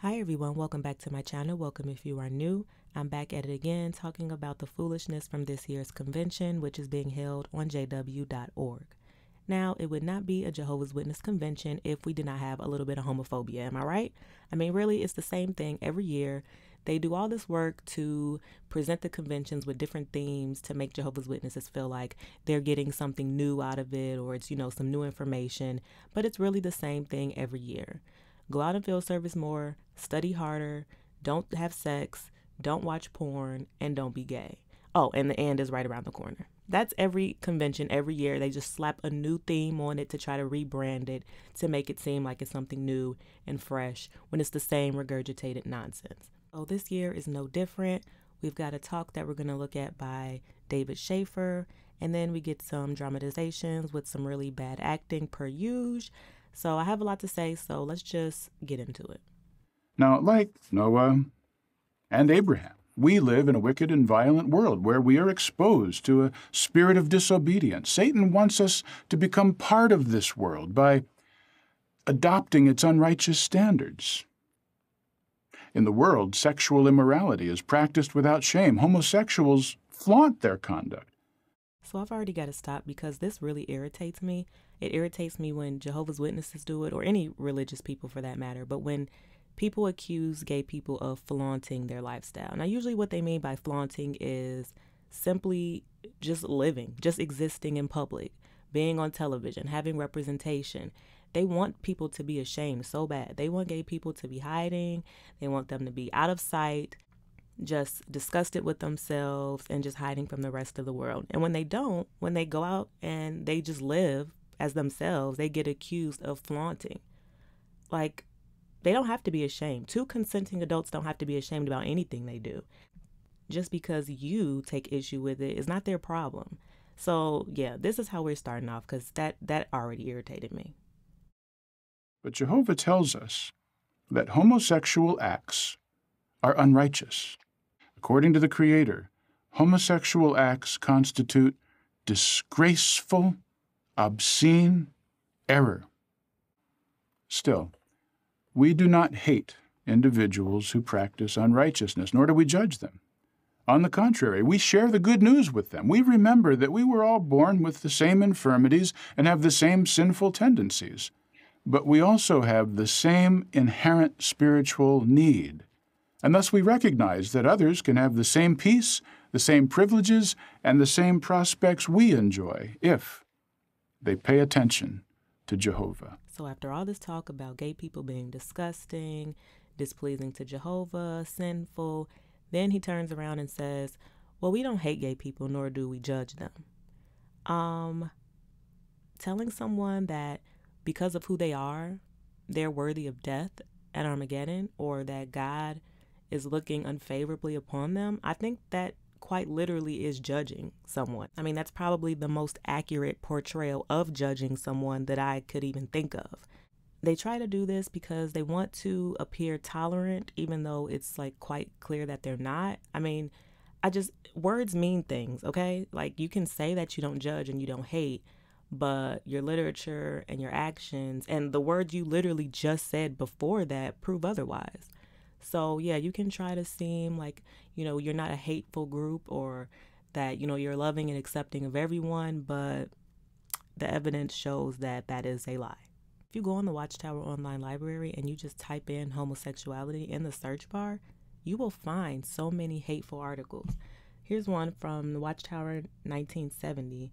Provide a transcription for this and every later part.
Hi everyone, welcome back to my channel. Welcome if you are new. I'm back at it again talking about the foolishness from this year's convention, which is being held on jw.org. Now, it would not be a Jehovah's Witness convention if we did not have a little bit of homophobia, am I right? I mean, really, it's the same thing every year. They do all this work to present the conventions with different themes to make Jehovah's Witnesses feel like they're getting something new out of it, or it's, some new information, but it's really the same thing every year. Go out and field service more, study harder, don't have sex, don't watch porn, and don't be gay. Oh, and the end is right around the corner. That's every convention every year. They just slap a new theme on it to try to rebrand it to make it seem like it's something new and fresh when it's the same regurgitated nonsense. Oh, this year is no different. We've got a talk that we're going to look at by David Schaefer, and then we get some dramatizations with some really bad acting per usual. So I have a lot to say, so let's just get into it. Now, like Noah and Abraham, we live in a wicked and violent world where we are exposed to a spirit of disobedience. Satan wants us to become part of this world by adopting its unrighteous standards. In the world, sexual immorality is practiced without shame. Homosexuals flaunt their conduct. So I've already got to stop because this really irritates me. It irritates me when Jehovah's Witnesses do it, or any religious people for that matter, but when people accuse gay people of flaunting their lifestyle. Now, usually what they mean by flaunting is simply just living, just existing in public, being on television, having representation. They want people to be ashamed so bad. They want gay people to be hiding. They want them to be out of sight, just disgusted with themselves and just hiding from the rest of the world. And when they don't, when they go out and they just live as themselves, they get accused of flaunting. Like, they don't have to be ashamed. Two consenting adults don't have to be ashamed about anything they do. Just because you take issue with it is not their problem. So yeah, this is how we're starting off, because that already irritated me. But Jehovah tells us that homosexual acts are unrighteous. According to the Creator, homosexual acts constitute disgraceful, obscene error. Still, we do not hate individuals who practice unrighteousness, nor do we judge them. On the contrary, we share the good news with them. We remember that we were all born with the same infirmities and have the same sinful tendencies, but we also have the same inherent spiritual need. And thus we recognize that others can have the same peace, the same privileges, and the same prospects we enjoy if they pay attention to Jehovah. So after all this talk about gay people being disgusting, displeasing to Jehovah, sinful, then he turns around and says, well, we don't hate gay people, nor do we judge them. Telling someone that because of who they are, they're worthy of death at Armageddon, or that God is looking unfavorably upon them, I think that quite literally is judging someone. I mean, that's probably the most accurate portrayal of judging someone that I could even think of. They try to do this because they want to appear tolerant, even though it's like quite clear that they're not. I mean, words mean things, okay? Like, you can say that you don't judge and you don't hate, but your literature and your actions and the words you literally just said before that prove otherwise. So yeah, you can try to seem like, you're not a hateful group, or that, you're loving and accepting of everyone, but the evidence shows that that is a lie. If you go on the Watchtower Online Library and you just type in homosexuality in the search bar, you will find so many hateful articles. Here's one from the Watchtower 1970.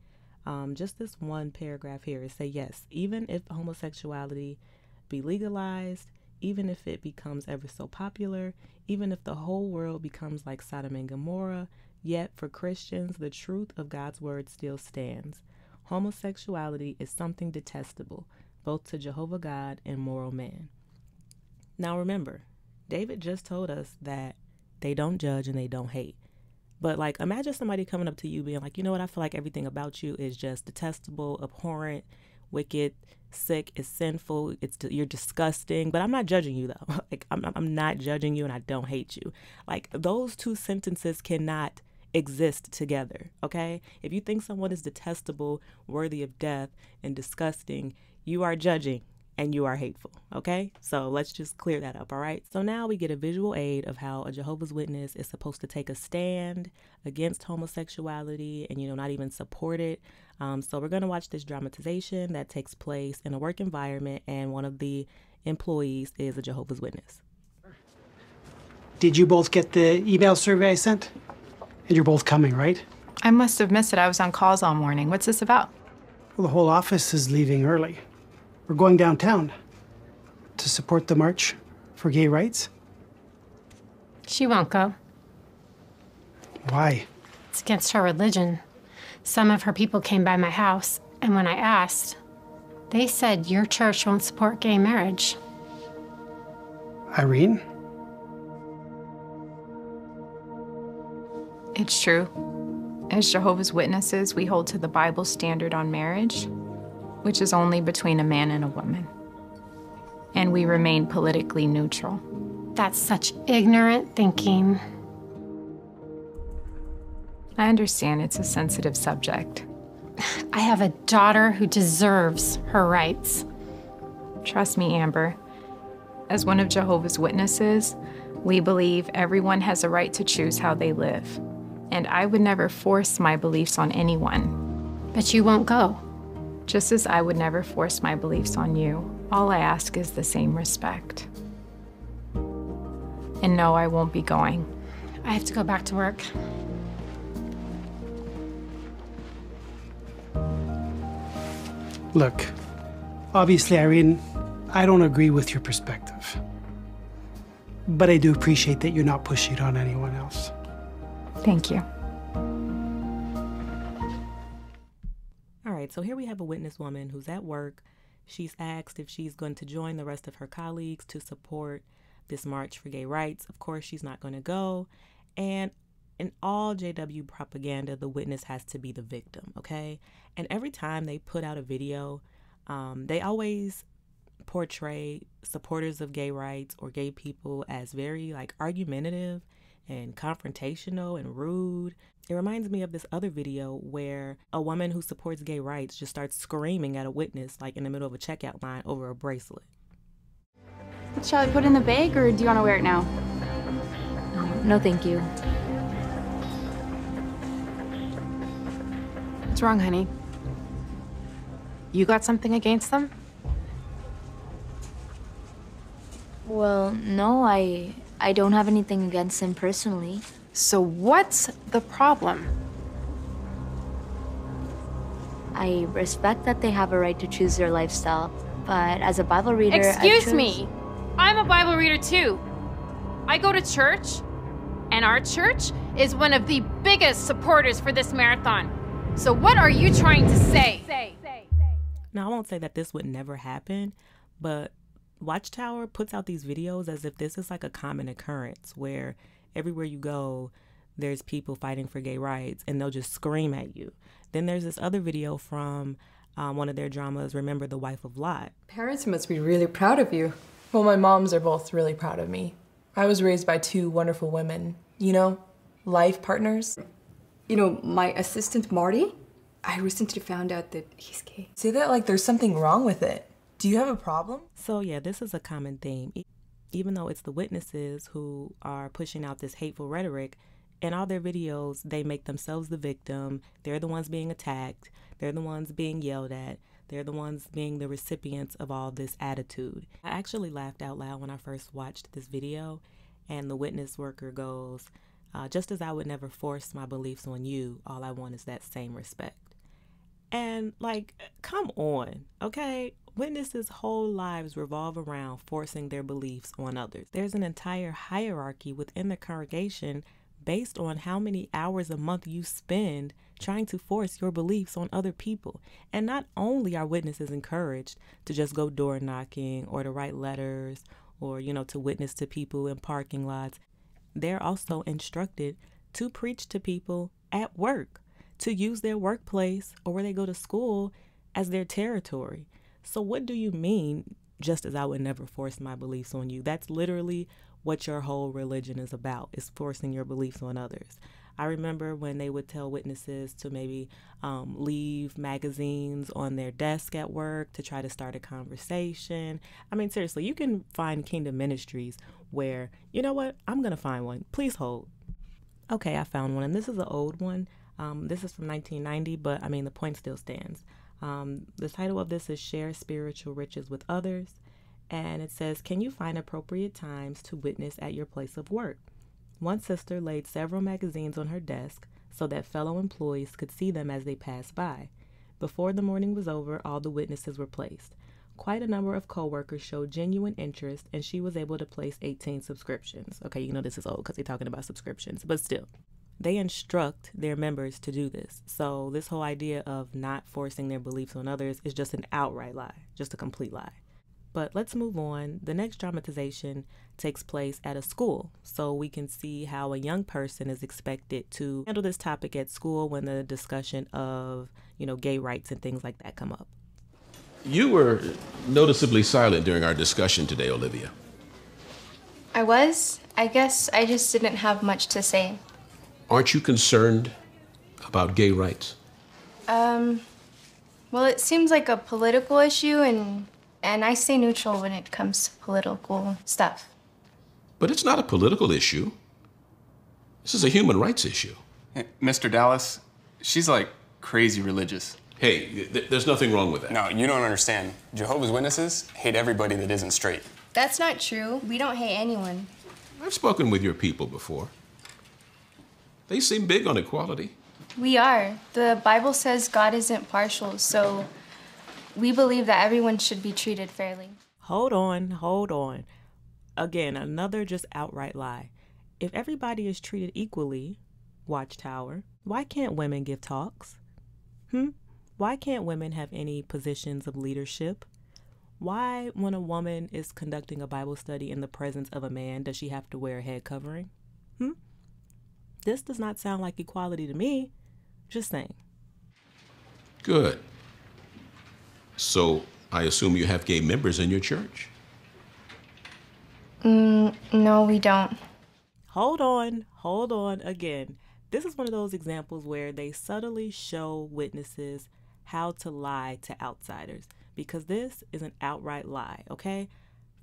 Just this one paragraph here. It says, yes, even if homosexuality be legalized, even if it becomes ever so popular, even if the whole world becomes like Sodom and Gomorrah, yet for Christians, the truth of God's word still stands. Homosexuality is something detestable, both to Jehovah God and moral man. Now remember, David just told us that they don't judge and they don't hate. But like, imagine somebody coming up to you being like, you know what, I feel like everything about you is just detestable, abhorrent, wicked, sick, it's sinful, you're disgusting, but I'm not judging you though. Like, I'm not judging you and I don't hate you. Like, those two sentences cannot exist together, okay? If you think someone is detestable, worthy of death, and disgusting, you are judging. and you are hateful, okay? So let's just clear that up, all right? So now we get a visual aid of how a Jehovah's Witness is supposed to take a stand against homosexuality and, not even support it. So we're going to watch this dramatization that takes place in a work environment, and one of the employees is a Jehovah's Witness. Did you both get the email survey I sent? And you're both coming, right? I must have missed it. I was on calls all morning. What's this about? Well, the whole office is leaving early. We're going downtown to support the march for gay rights. She won't go. Why? It's against her religion. Some of her people came by my house, and when I asked, they said your church won't support gay marriage. Irene? It's true. As Jehovah's Witnesses, we hold to the Bible standard on marriage, which is only between a man and a woman. And we remain politically neutral. That's such ignorant thinking. I understand it's a sensitive subject. I have a daughter who deserves her rights. Trust me, Amber. As one of Jehovah's Witnesses, we believe everyone has a right to choose how they live. And I would never force my beliefs on anyone. But you won't go. Just as I would never force my beliefs on you, all I ask is the same respect. And no, I won't be going. I have to go back to work. Look, obviously, Irene, I don't agree with your perspective. But I do appreciate that you're not pushing it on anyone else. Thank you. All right, so here we have a witness woman who's at work. She's asked if she's going to join the rest of her colleagues to support this march for gay rights. Of course, she's not going to go. And in all JW propaganda, the witness has to be the victim, okay? And every time they put out a video, they always portray supporters of gay rights or gay people as very argumentative and confrontational and rude. It reminds me of this other video where a woman who supports gay rights just starts screaming at a witness in the middle of a checkout line over a bracelet. Shall I put it in the bag, or do you want to wear it now? No, thank you. What's wrong, honey? You got something against them? Well, no, I don't have anything against him personally. So what's the problem? I respect that they have a right to choose their lifestyle, but as a Bible reader, Excuse me! I'm a Bible reader too. I go to church, and our church is one of the biggest supporters for this marathon. So what are you trying to say? Now, I won't say that this would never happen, but Watchtower puts out these videos as if this is a common occurrence where everywhere you go, there's people fighting for gay rights and they'll just scream at you. Then there's this other video from one of their dramas, Remember the Wife of Lot. Parents must be really proud of you. Well, my moms are both really proud of me. I was raised by two wonderful women, life partners. My assistant Marty, I recently found out that he's gay. Say that like there's something wrong with it. Do you have a problem? So yeah, this is a common theme. Even though it's the witnesses who are pushing out this hateful rhetoric, in all their videos, they make themselves the victim. They're the ones being attacked. They're the ones being yelled at. They're the ones being the recipients of all this attitude. I actually laughed out loud when I first watched this video, and the witness worker goes, just as I would never force my beliefs on you, all I want is that same respect. And come on, okay? Witnesses' whole lives revolve around forcing their beliefs on others. There's an entire hierarchy within the congregation based on how many hours a month you spend trying to force your beliefs on other people. And not only are witnesses encouraged to just go door knocking or to write letters or, to witness to people in parking lots, they're also instructed to preach to people at work, to use their workplace or where they go to school as their territory. So what do you mean, just as I would never force my beliefs on you? That's literally what your whole religion is about, is forcing your beliefs on others. I remember when they would tell witnesses to maybe leave magazines on their desk at work to try to start a conversation. I mean, seriously, you can find kingdom ministries where, you know what, I'm going to find one. Please hold. Okay, I found one, and this is an old one. This is from 1990, but I mean, the point still stands. The title of this is Share Spiritual Riches with Others, and it says, can you find appropriate times to witness at your place of work? One sister laid several magazines on her desk so that fellow employees could see them as they passed by. Before the morning was over, all the witnesses were placed. Quite a number of co-workers showed genuine interest, and she was able to place 18 subscriptions. Okay, you know this is old because they're talking about subscriptions, but still. They instruct their members to do this. So this whole idea of not forcing their beliefs on others is just an outright lie, just a complete lie. But let's move on. The next dramatization takes place at a school, so we can see how a young person is expected to handle this topic at school when the discussion of, gay rights and things like that come up. You were noticeably silent during our discussion today, Olivia. I was. I guess I just didn't have much to say. Aren't you concerned about gay rights? Well, it seems like a political issue, and I stay neutral when it comes to political stuff. But it's not a political issue. This is a human rights issue. Hey, Mr. Dallas, she's like crazy religious. Hey, there's nothing wrong with that. No, you don't understand. Jehovah's Witnesses hate everybody that isn't straight. That's not true. We don't hate anyone. I've spoken with your people before. They seem big on equality. We are. The Bible says God isn't partial, so we believe that everyone should be treated fairly. Hold on. Again, another just outright lie. If everybody is treated equally, Watchtower, why can't women give talks? Why can't women have any positions of leadership? Why, when a woman is conducting a Bible study in the presence of a man, does she have to wear a head covering? This does not sound like equality to me. Just saying. Good. So, I assume you have gay members in your church? No, we don't. Hold on again. This is one of those examples where they subtly show witnesses how to lie to outsiders, because this is an outright lie, okay?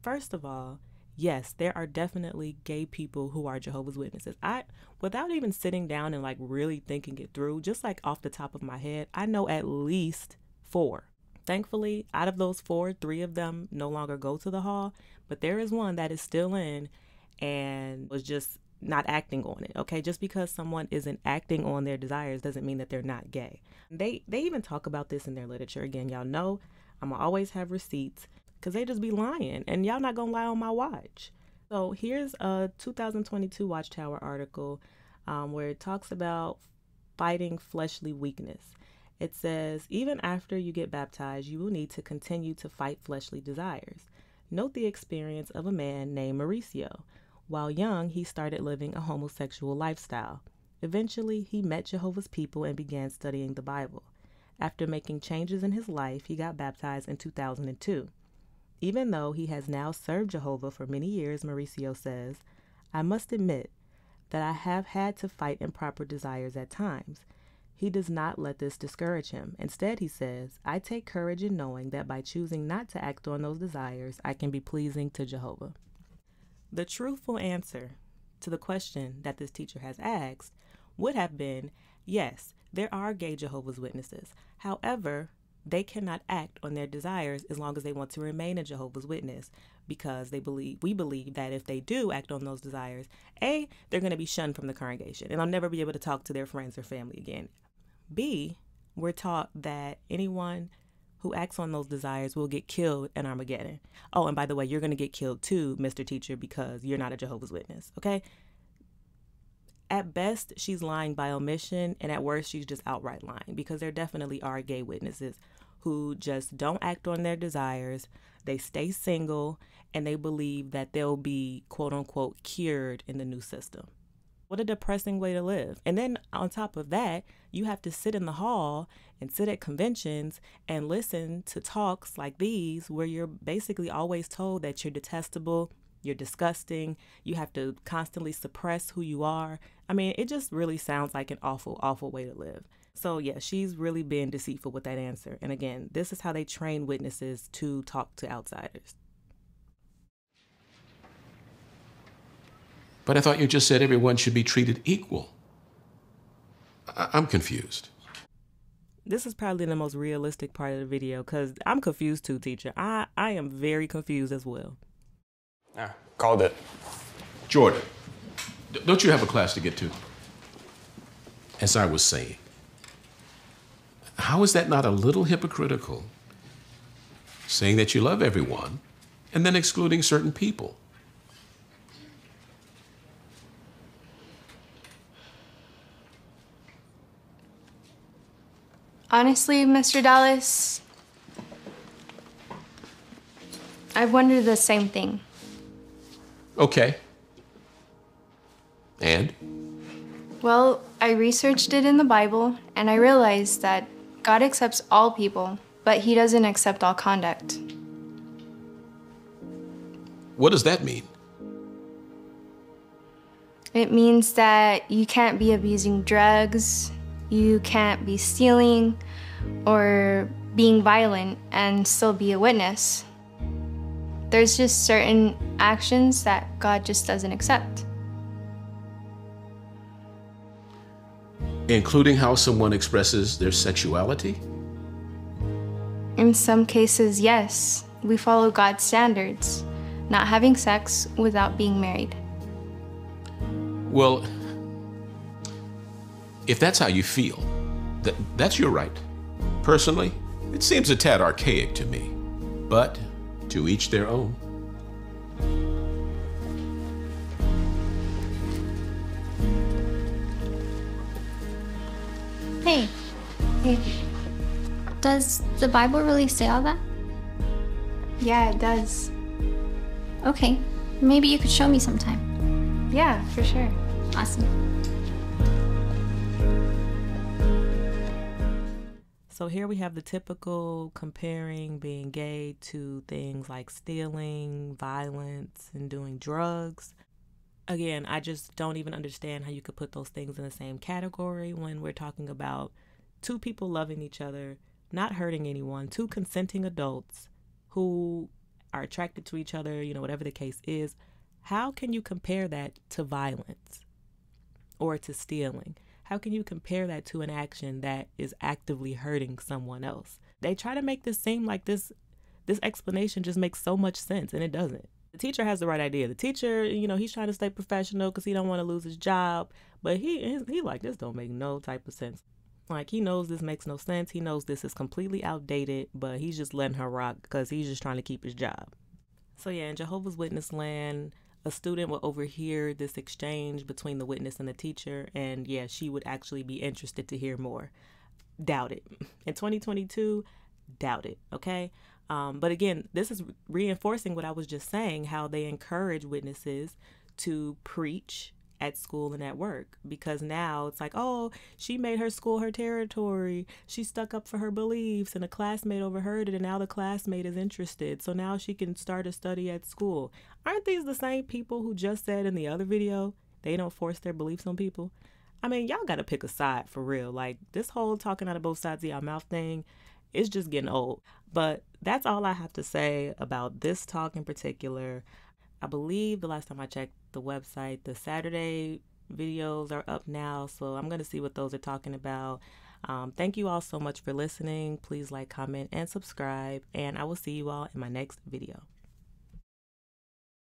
First of all, yes, there are definitely gay people who are Jehovah's Witnesses. Without even sitting down and like really thinking it through, just like off the top of my head, I know at least 4. Thankfully, out of those 4, 3 of them no longer go to the hall, but there is one that is still in and was just not acting on it, okay? Just because someone isn't acting on their desires doesn't mean that they're not gay. They even talk about this in their literature. Again, y'all know I'm going to always have receipts because they just be lying, and y'all not going to lie on my watch. So here's a 2022 Watchtower article where it talks about fighting fleshly weakness. It says, even after you get baptized, you will need to continue to fight fleshly desires. Note the experience of a man named Mauricio. While young, he started living a homosexual lifestyle. Eventually, he met Jehovah's people and began studying the Bible. After making changes in his life, he got baptized in 2002. Even though he has now served Jehovah for many years, Mauricio says, I must admit that I have had to fight improper desires at times. He does not let this discourage him. Instead, he says, I take courage in knowing that by choosing not to act on those desires, I can be pleasing to Jehovah. The truthful answer to the question that this teacher has asked would have been, yes, there are gay Jehovah's Witnesses. However, they cannot act on their desires as long as they want to remain a Jehovah's Witness, because we believe that if they do act on those desires, A, they're going to be shunned from the congregation and they'll never be able to talk to their friends or family again. B, we're taught that anyone who acts on those desires will get killed in Armageddon. Oh, and by the way, you're going to get killed too, Mr. Teacher, because you're not a Jehovah's Witness, okay? At best, she's lying by omission, and at worst, she's just outright lying, because there definitely are gay witnesses who just don't act on their desires, they stay single, and they believe that they'll be, quote-unquote, cured in the new system. What a depressing way to live. And then on top of that, you have to sit in the hall and sit at conventions and listen to talks like these where you're basically always told that you're detestable, you're disgusting, you have to constantly suppress who you are. I mean, it just really sounds like an awful, awful way to live. So yeah, she's really been deceitful with that answer. And again, this is how they train witnesses to talk to outsiders. But I thought you just said everyone should be treated equal. I'm confused. This is probably the most realistic part of the video because I'm confused too, teacher. I am very confused as well. Called it. Jordan, don't you have a class to get to? As I was saying, how is that not a little hypocritical? Saying that you love everyone and then excluding certain people. Honestly, Mr. Dallas, I've wondered the same thing. Okay. And? Well, I researched it in the Bible, and I realized that God accepts all people, but he doesn't accept all conduct. What does that mean? It means that you can't be abusing drugs, you can't be stealing or being violent and still be a witness. There's just certain actions that God just doesn't accept. Including how someone expresses their sexuality? In some cases, yes. We follow God's standards, not having sex without being married. Well, if that's how you feel, that's your right. Personally, it seems a tad archaic to me, but to each their own. Hey. Hey. Does the Bible really say all that? Yeah, it does. Okay. Maybe you could show me sometime. Yeah, for sure. Awesome. So here we have the typical comparing being gay to things like stealing, violence, and doing drugs. Again, I just don't even understand how you could put those things in the same category when we're talking about two people loving each other, not hurting anyone, two consenting adults who are attracted to each other, you know, whatever the case is. How can you compare that to violence or to stealing? How can you compare that to an action that is actively hurting someone else? They try to make this seem like this explanation just makes so much sense, and it doesn't. The teacher has the right idea. The teacher, you know, he's trying to stay professional because he don't want to lose his job, but he like, this don't make no type of sense. Like, he knows this makes no sense. He knows this is completely outdated, but he's just letting her rock because he's just trying to keep his job. So yeah, in Jehovah's Witness land, a student will overhear this exchange between the witness and the teacher, and yeah, she would actually be interested to hear more. Doubt it. In 2022, doubt it, okay? But again, this is reinforcing what I was just saying, how they encourage witnesses to preach at school and at work, because now it's like, oh, she made her school her territory. She stuck up for her beliefs and a classmate overheard it, and now the classmate is interested. So now she can start a study at school. Aren't these the same people who just said in the other video they don't force their beliefs on people? I mean, y'all got to pick a side for real. Like, this whole talking out of both sides of y'all mouth thing, it's just getting old. But that's all I have to say about this talk in particular. I believe the last time I checked the website, the Saturday videos are up now, so I'm going to see what those are talking about. Thank you all so much for listening. Please like, comment, and subscribe, and I will see you all in my next video.